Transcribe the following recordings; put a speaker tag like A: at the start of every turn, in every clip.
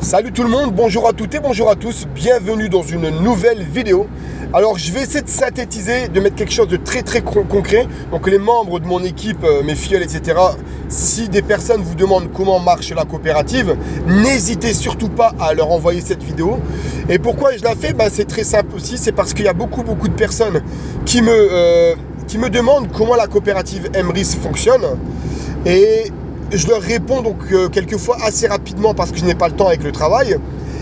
A: Salut tout le monde, bonjour à toutes et bonjour à tous, bienvenue dans une nouvelle vidéo. Alors je vais essayer de synthétiser, de mettre quelque chose de très concret. Donc les membres de mon équipe, mes filleuls, etc. Si des personnes vous demandent comment marche la coopérative, n'hésitez surtout pas à leur envoyer cette vidéo. Et pourquoi je la fais? C'est très simple aussi, c'est parce qu'il y a beaucoup de personnes qui me demandent comment la coopérative Emrys fonctionne. Et je leur réponds donc quelquefois assez rapidement parce que je n'ai pas le temps avec le travail.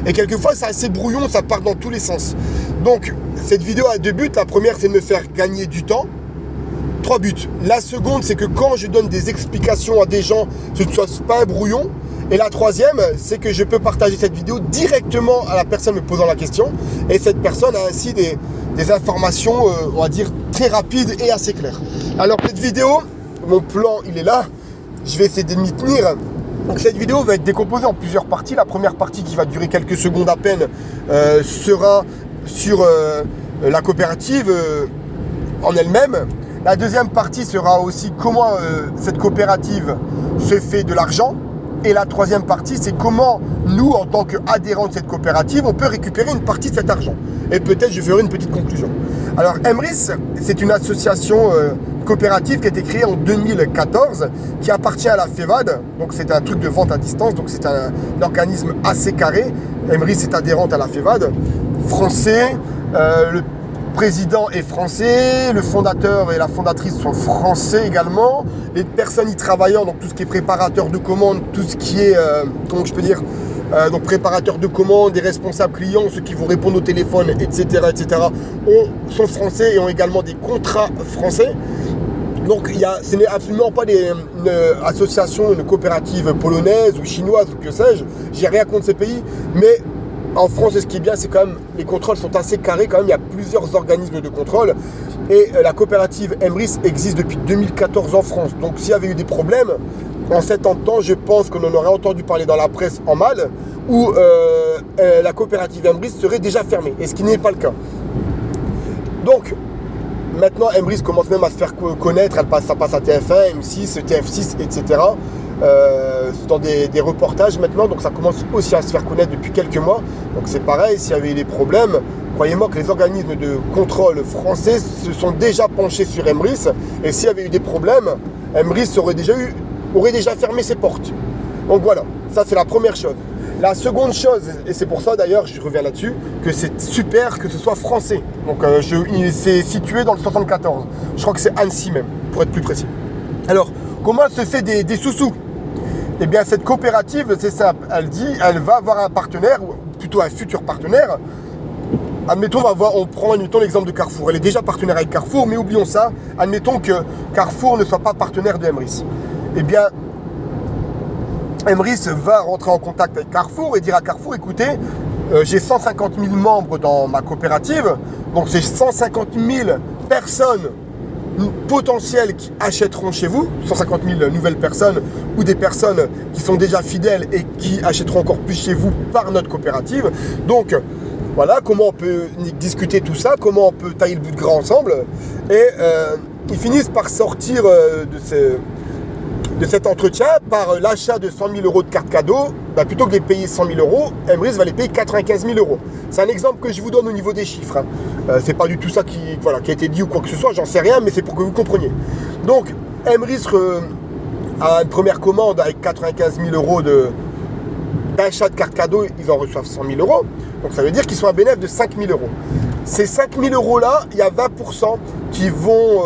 A: Et quelquefois c'est assez brouillon, ça part dans tous les sens. Donc cette vidéo a deux buts. La première, c'est de me faire gagner du temps. 3 buts. La seconde, c'est que quand je donne des explications à des gens, ce ne soit pas un brouillon. Et la troisième, c'est que je peux partager cette vidéo directement à la personne me posant la question. Et cette personne a ainsi des informations, on va dire, très rapides et assez claires. Alors cette vidéo, mon plan, il est là. Je vais essayer de m'y tenir. Donc cette vidéo va être décomposée en plusieurs parties. La première partie, qui va durer quelques secondes à peine, sera sur la coopérative en elle-même. La deuxième partie sera aussi comment cette coopérative se fait de l'argent. Et la troisième partie, c'est comment nous, en tant qu'adhérents de cette coopérative, on peut récupérer une partie de cet argent. Et peut-être je ferai une petite conclusion. Alors Emrys, c'est une association coopérative qui a été créée en 2014, qui appartient à la FEVAD. Donc c'est un truc de vente à distance, donc c'est un organisme assez carré. Emrys est adhérente à la FEVAD, français. Le président est français, le fondateur et la fondatrice sont français également. Les personnes y travaillant, donc tout ce qui est préparateur de commandes, tout ce qui est, comment je peux dire, donc préparateur de commandes, des responsables clients, ceux qui vont répondre au téléphone, etc., sont français et ont également des contrats français. Donc ce n'est absolument pas une association, une coopérative polonaise ou chinoise ou que sais-je. J'ai rien contre ces pays, mais en France, ce qui est bien, c'est quand même les contrôles sont assez carrés. Quand même, il y a plusieurs organismes de contrôle. Et la coopérative Emrys existe depuis 2014 en France. Donc s'il y avait eu des problèmes, en 7 ans de temps, je pense qu'on en aurait entendu parler dans la presse en mal, où la coopérative Emrys serait déjà fermée. Et ce qui n'est pas le cas. Donc, maintenant, Emrys commence même à se faire connaître. Ça passe à TF1, M6, TF6, etc. Dans des reportages maintenant, donc ça commence aussi à se faire connaître depuis quelques mois. Donc c'est pareil, s'il y avait eu des problèmes, croyez-moi que les organismes de contrôle français se sont déjà penchés sur Emrys, et s'il y avait eu des problèmes, Emrys aurait déjà fermé ses portes. Donc voilà, ça c'est la première chose. La seconde chose, et c'est pour ça d'ailleurs, je reviens là-dessus, que c'est super que ce soit français. Donc c'est situé dans le 74. Je crois que c'est Annecy même, pour être plus précis. Alors, comment se fait des sous-sous? Eh bien, cette coopérative, c'est simple. Elle va avoir un partenaire, ou plutôt un futur partenaire. Admettons, on prend l'exemple de Carrefour. Elle est déjà partenaire avec Carrefour, mais oublions ça. Admettons que Carrefour ne soit pas partenaire de Emrys. Eh bien, Emrys va rentrer en contact avec Carrefour et dire à Carrefour, écoutez, j'ai 150 000 membres dans ma coopérative, donc c'est 150 000 personnes potentiels qui achèteront chez vous, 150 000 nouvelles personnes ou des personnes qui sont déjà fidèles et qui achèteront encore plus chez vous par notre coopérative. Donc voilà comment on peut discuter tout ça, comment on peut tailler le bout de gras ensemble. Et ils finissent par sortir de cet entretien par l'achat de 100 000 € de cartes cadeaux. Plutôt que de les payer 100 000 €, Emrys va les payer 95 000 €. C'est un exemple que je vous donne au niveau des chiffres. C'est pas du tout ça qui a été dit ou quoi que ce soit, j'en sais rien, mais c'est pour que vous compreniez. Donc, Emrys a une première commande avec 95 000 € d'achat de cartes cadeaux, ils en reçoivent 100 000 €. Donc ça veut dire qu'ils sont à bénéfice de 5 000 €. Ces 5 000 € là, il y a 20% qui vont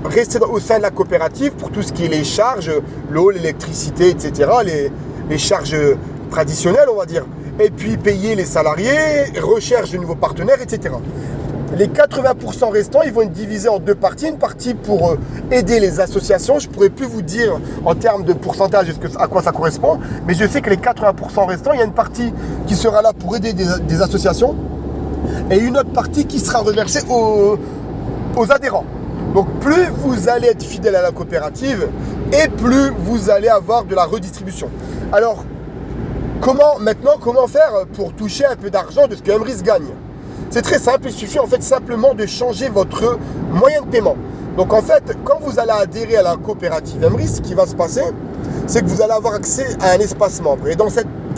A: rester au sein de la coopérative pour tout ce qui est les charges, l'eau, l'électricité, etc., les charges traditionnelles, on va dire. Et puis payer les salariés, recherche de nouveaux partenaires, etc. Les 80% restants, ils vont être divisés en deux parties. Une partie pour aider les associations. Je ne pourrais plus vous dire en termes de pourcentage à quoi ça correspond, mais je sais que les 80% restants, il y a une partie qui sera là pour aider des associations et une autre partie qui sera reversée aux adhérents. Donc plus vous allez être fidèle à la coopérative et plus vous allez avoir de la redistribution. Alors, comment faire pour toucher un peu d'argent de ce que Emrys gagne? C'est très simple, il suffit en fait simplement de changer votre moyen de paiement. Donc en fait, quand vous allez adhérer à la coopérative Emrys, ce qui va se passer, c'est que vous allez avoir accès à un espace membre. Et dans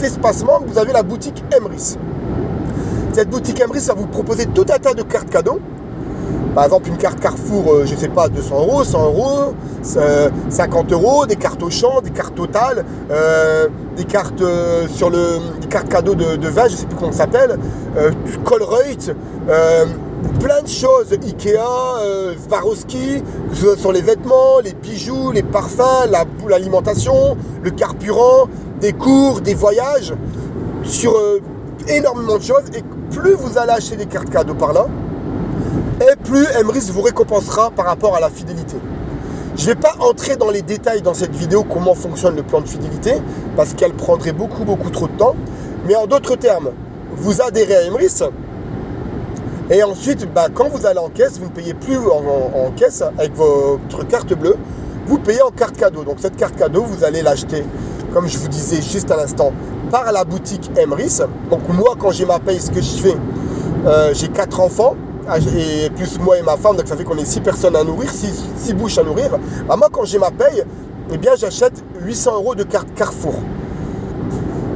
A: espace membre, vous avez la boutique Emrys. Cette boutique Emrys, ça va vous proposer tout un tas de cartes cadeaux. Par exemple, une carte Carrefour, je ne sais pas, 200 euros, 100 euros, 50 euros, des cartes Auchan, des cartes Total, des cartes des cartes cadeaux de vin, je ne sais plus comment ça s'appelle, Colruyt, plein de choses, Ikea, Swarovski, que ce soit sur les vêtements, les bijoux, les parfums, l'alimentation, le carburant, des cours, des voyages, sur énormément de choses. Et plus vous allez acheter des cartes cadeaux par là, et plus Emrys vous récompensera par rapport à la fidélité. Je ne vais pas entrer dans les détails dans cette vidéo comment fonctionne le plan de fidélité, parce qu'elle prendrait beaucoup trop de temps. Mais en d'autres termes, vous adhérez à Emrys, et ensuite, quand vous allez en caisse, vous ne payez plus en caisse avec votre carte bleue, vous payez en carte cadeau. Donc cette carte cadeau, vous allez l'acheter, comme je vous disais juste à l'instant, par la boutique Emrys. Donc moi, quand j'ai ma paye, ce que je fais, j'ai 4 enfants, et plus moi et ma femme, donc ça fait qu'on est 6 personnes à nourrir, 6 bouches à nourrir. Moi, quand j'ai ma paye, eh bien, j'achète 800 euros de carte Carrefour.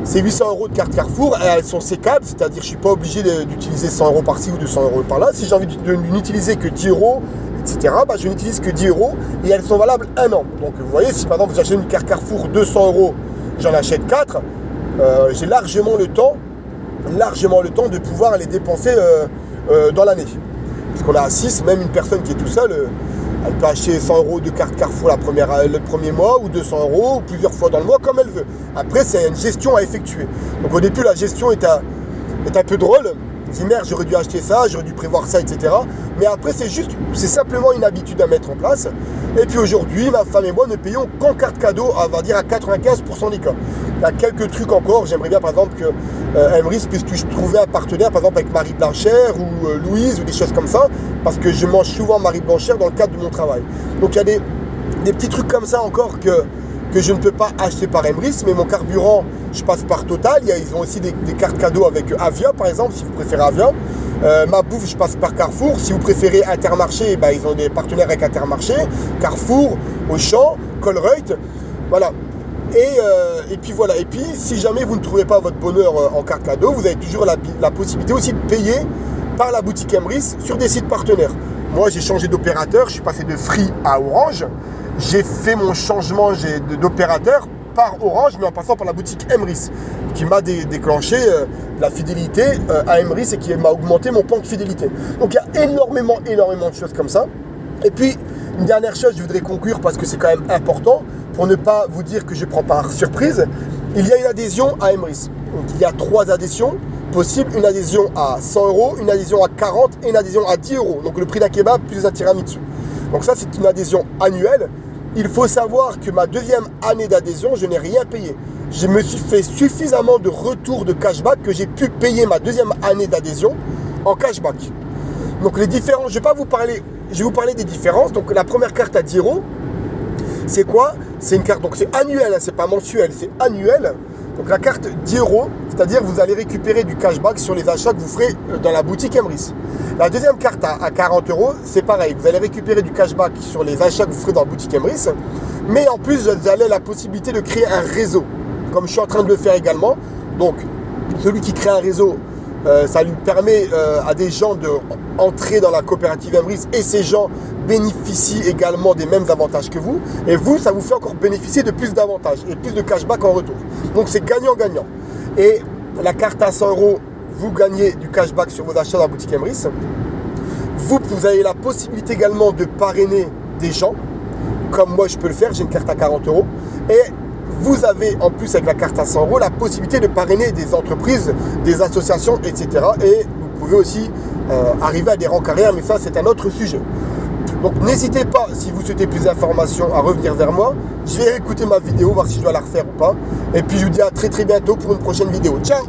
A: Ces 800 euros de carte Carrefour, elles sont sécables, c'est-à-dire que je ne suis pas obligé d'utiliser 100 euros par-ci ou 200 euros par-là. Si j'ai envie de n'utiliser que 10 euros, etc., je n'utilise que 10 euros et elles sont valables 1 an. Donc vous voyez, si par exemple j'achète une carte Carrefour 200 euros, j'en achète 4, j'ai largement le temps de pouvoir les dépenser dans l'année. Parce qu'on a à 6, même une personne qui est tout seule, elle peut acheter 100 euros de carte Carrefour le premier mois, ou 200 euros, ou plusieurs fois dans le mois, comme elle veut. Après, c'est une gestion à effectuer. Donc au début, la gestion est un peu drôle. Je dis merde, j'aurais dû acheter ça, j'aurais dû prévoir ça, etc. Mais après, c'est simplement une habitude à mettre en place. Et puis aujourd'hui, ma femme et moi ne payons qu'en carte cadeau, on va dire à 95% des cas. Il y a quelques trucs encore. J'aimerais bien, par exemple, que Emrys puisse trouver un partenaire, par exemple, avec Marie Blanchère ou Louise ou des choses comme ça, parce que je mange souvent Marie Blanchère dans le cadre de mon travail. Donc il y a des petits trucs comme ça encore que je ne peux pas acheter par Emrys, mais mon carburant, je passe par Total. Ils ont aussi des cartes cadeaux avec Avia, par exemple, si vous préférez Avia. Ma bouffe, je passe par Carrefour. Si vous préférez Intermarché, ils ont des partenaires avec Intermarché, Carrefour, Auchan, Colruyt. Voilà. Et puis voilà. Et puis, si jamais vous ne trouvez pas votre bonheur en carte cadeau, vous avez toujours la possibilité aussi de payer par la boutique Emrys sur des sites partenaires. Moi, j'ai changé d'opérateur. Je suis passé de Free à Orange. J'ai fait mon changement d'opérateur par Orange, mais en passant par la boutique Emrys, qui m'a déclenché la fidélité à Emrys et qui m'a augmenté mon plan de fidélité. Donc il y a énormément de choses comme ça. Et puis, une dernière chose, je voudrais conclure parce que c'est quand même important, pour ne pas vous dire que je prends par surprise. Il y a une adhésion à Emrys. Donc il y a 3 adhésions possibles, une adhésion à 100 euros, une adhésion à 40 et une adhésion à 10 euros. Donc le prix d'un kebab plus un tiramisu. Donc ça, c'est une adhésion annuelle. Il faut savoir que ma 2e année d'adhésion, je n'ai rien payé. Je me suis fait suffisamment de retours de cashback que j'ai pu payer ma 2e année d'adhésion en cashback. Donc les différences, je vais vous parler des différences. Donc la première carte à 10 euros, c'est quoi? C'est une carte, donc c'est annuel, c'est pas mensuel, c'est annuel. Donc la carte 10 euros, c'est-à-dire vous allez récupérer du cashback sur les achats que vous ferez dans la boutique Emrys. La deuxième carte à 40 euros, c'est pareil. Vous allez récupérer du cashback sur les achats que vous ferez dans la boutique Emrys. Mais en plus, vous avez la possibilité de créer un réseau, comme je suis en train de le faire également. Donc, celui qui crée un réseau, ça lui permet à des gens d'entrer dans la coopérative Emrys et ces gens bénéficient également des mêmes avantages que vous. Et vous, ça vous fait encore bénéficier de plus d'avantages et plus de cashback en retour. Donc, c'est gagnant-gagnant. Et la carte à 100 euros, vous gagnez du cashback sur vos achats dans la boutique Emrys. Vous avez la possibilité également de parrainer des gens, comme moi je peux le faire, j'ai une carte à 40 euros. Et vous avez en plus avec la carte à 100 euros la possibilité de parrainer des entreprises, des associations, etc. Et vous pouvez aussi arriver à des rangs carrières, mais ça c'est un autre sujet. Donc n'hésitez pas, si vous souhaitez plus d'informations, à revenir vers moi. Je vais écouter ma vidéo, voir si je dois la refaire ou pas. Et puis je vous dis à très bientôt pour une prochaine vidéo. Ciao!